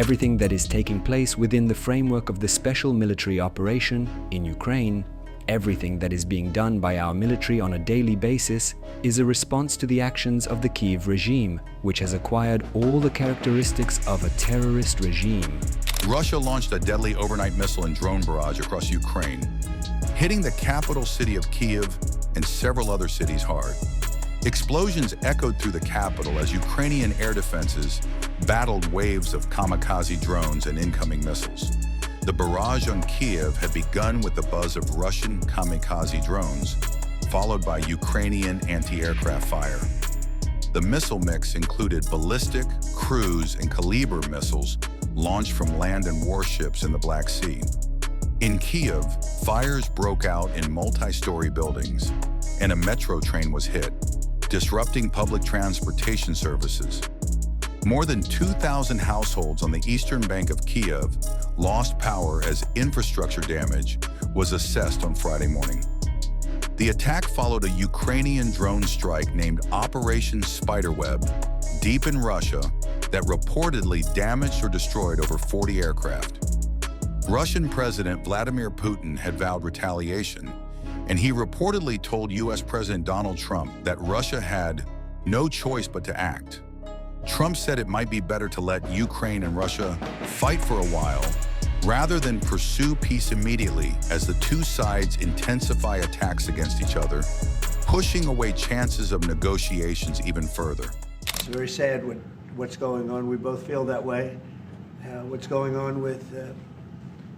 everything that is taking place within the framework of the special military operation in Ukraine, everything that is being done by our military on a daily basis is a response to the actions of the Kyiv regime, which has acquired all the characteristics of a terrorist regime. Russia launched a deadly overnight missile and drone barrage across Ukraine, hitting the capital city of Kyiv and several other cities hard. Explosions echoed through the capital as Ukrainian air defenses battled waves of kamikaze drones and incoming missiles. The barrage on Kyiv had begun with the buzz of Russian kamikaze drones, followed by Ukrainian anti-aircraft fire. The missile mix included ballistic, cruise, and Kaliber missiles launched from land and warships in the Black Sea. In Kyiv, fires broke out in multi-story buildings, and a metro train was hit, disrupting public transportation services. More than 2,000 households on the eastern bank of Kyiv lost power as infrastructure damage was assessed on Friday morning. The attack followed a Ukrainian drone strike named Operation Spiderweb, deep in Russia, that reportedly damaged or destroyed over 40 aircraft. Russian President Vladimir Putin had vowed retaliation, and he reportedly told U.S. President Donald Trump that Russia had no choice but to act. Trump said it might be better to let Ukraine and Russia fight for a while rather than pursue peace immediately as the two sides intensify attacks against each other, pushing away chances of negotiations even further. It's very sad what's going on. We both feel that way. What's going on with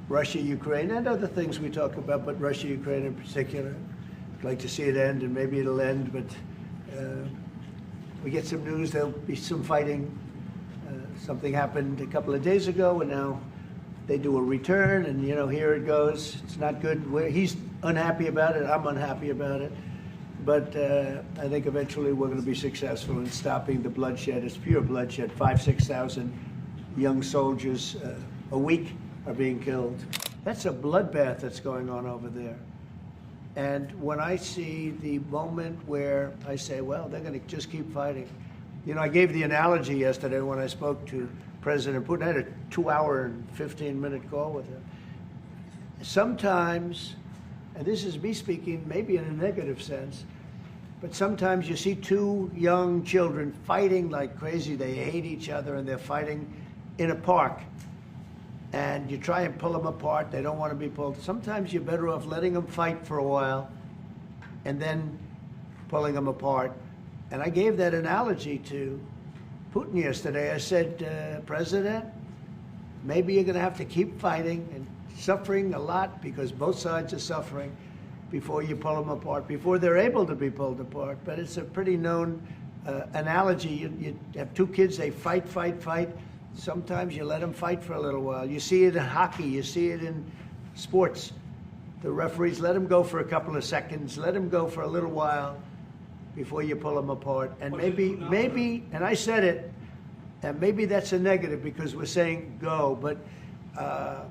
Russia, Ukraine, and other things we talk about, but Russia, Ukraine in particular. I'd like to see it end, and maybe it'll end, but we get some news, there'll be some fighting. Something happened a couple of days ago, and now they do a return, and here it goes. It's not good. He's unhappy about it, I'm unhappy about it. But I think eventually we're going to be successful in stopping the bloodshed. It's pure bloodshed. 5,000–6,000 young soldiers a week are being killed. That's a bloodbath that's going on over there. And when I see the moment where I say, well, they're going to just keep fighting. I gave the analogy yesterday when I spoke to President Putin. I had a 2-hour and 15-minute call with him. Sometimes, and this is me speaking maybe in a negative sense, but sometimes you see two young children fighting like crazy. They hate each other and they're fighting in a park. And you try and pull them apart. They don't want to be pulled. Sometimes you're better off letting them fight for a while and then pulling them apart. And I gave that analogy to Putin yesterday. I said, President, maybe you're going to have to keep fighting and suffering a lot because both sides are suffering before you pull them apart, before they're able to be pulled apart. But it's a pretty known analogy. You have two kids, they fight. Sometimes you let them fight for a little while. You see it in hockey, you see it in sports. The referees let them go for a couple of seconds, let them go for a little while before you pull them apart. And maybe, and I said it, and maybe that's a negative because we're saying go, but a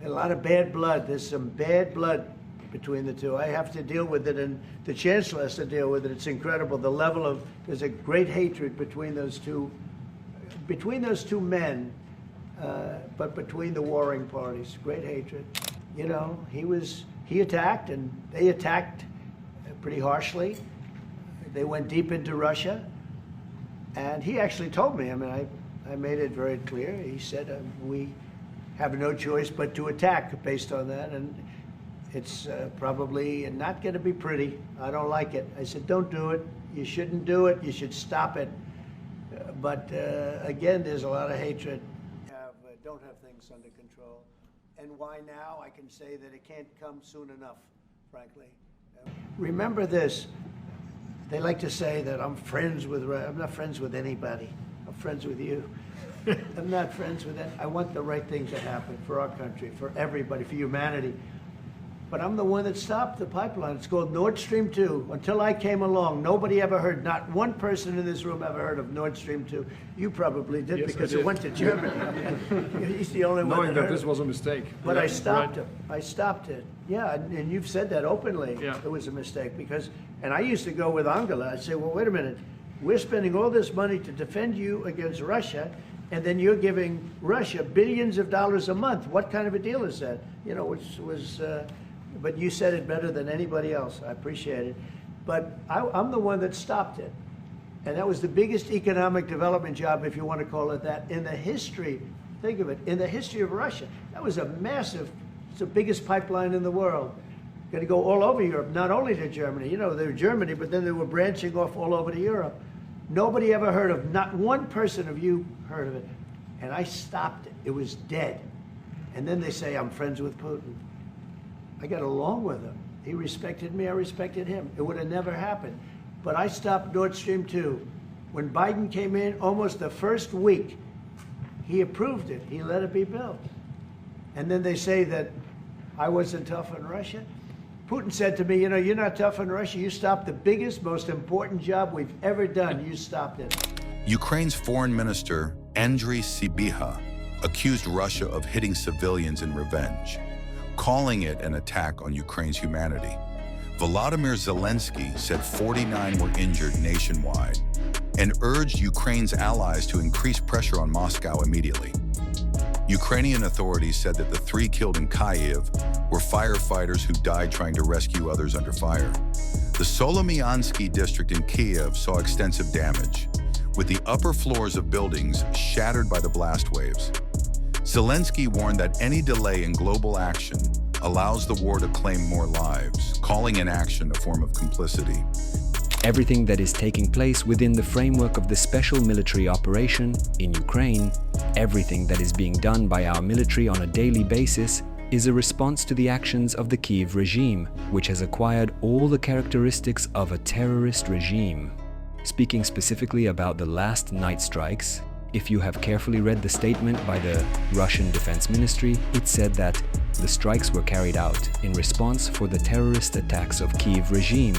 lot of bad blood. There's some bad blood between the two. I have to deal with it, and the chancellor has to deal with it. It's incredible. The level of, there's a great hatred between those two men, but between the warring parties, great hatred. He attacked, and they attacked pretty harshly. They went deep into Russia, and he actually told me, I made it very clear. He said, we have no choice but to attack based on that, and it's probably not going to be pretty. I don't like it. I said, don't do it. You shouldn't do it. You should stop it. But again, there's a lot of hatred. Don't have things under control. And why now? I can say that it can't come soon enough, frankly. Remember this. They like to say that I'm not friends with anybody. I'm friends with you. I'm not friends with that. I want the right thing to happen for our country, for everybody, for humanity. But I'm the one that stopped the pipeline. It's called Nord Stream 2. Until I came along, nobody ever heard, not one person in this room ever heard of Nord Stream 2. You probably did, yes, because it went to Germany. He's the only one knowing that this was a mistake. But yeah, I stopped it. I stopped it. Yeah, and you've said that openly. Yeah. It was a mistake because, and I used to go with Angela. I'd say, well, wait a minute. We're spending all this money to defend you against Russia, and then you're giving Russia billions of dollars a month. What kind of a deal is that? You know, which was, but you said it better than anybody else. I appreciate it. But I'm the one that stopped it. And that was the biggest economic development job, if you want to call it that, in the history, think of it, in the history of Russia. That was a massive, it's the biggest pipeline in the world. Going to go all over Europe, not only to Germany. You know, they were Germany, but then they were branching off all over to Europe. Nobody ever heard of, not one person of you heard of it. And I stopped it. It was dead. And then they say, I'm friends with Putin. I got along with him. He respected me, I respected him. It would have never happened. But I stopped Nord Stream 2. When Biden came in, almost the first week, he approved it. He let it be built. And then they say that I wasn't tough on Russia. Putin said to me, you know, you're not tough on Russia. You stopped the biggest, most important job we've ever done. You stopped it. Ukraine's foreign minister, Andriy Sybiha, accused Russia of hitting civilians in revenge, calling it an attack on Ukraine's humanity. Volodymyr Zelenskyy said 49 were injured nationwide and urged Ukraine's allies to increase pressure on Moscow immediately. Ukrainian authorities said that the 3 killed in Kyiv were firefighters who died trying to rescue others under fire. The Solomyansky district in Kyiv saw extensive damage, with the upper floors of buildings shattered by the blast waves. Zelenskyy warned that any delay in global action allows the war to claim more lives, calling inaction a form of complicity. Everything that is taking place within the framework of the special military operation in Ukraine, everything that is being done by our military on a daily basis, is a response to the actions of the Kyiv regime, which has acquired all the characteristics of a terrorist regime. Speaking specifically about the last night strikes, if you have carefully read the statement by the Russian Defense Ministry, it said that the strikes were carried out in response for the terrorist attacks of Kyiv regime.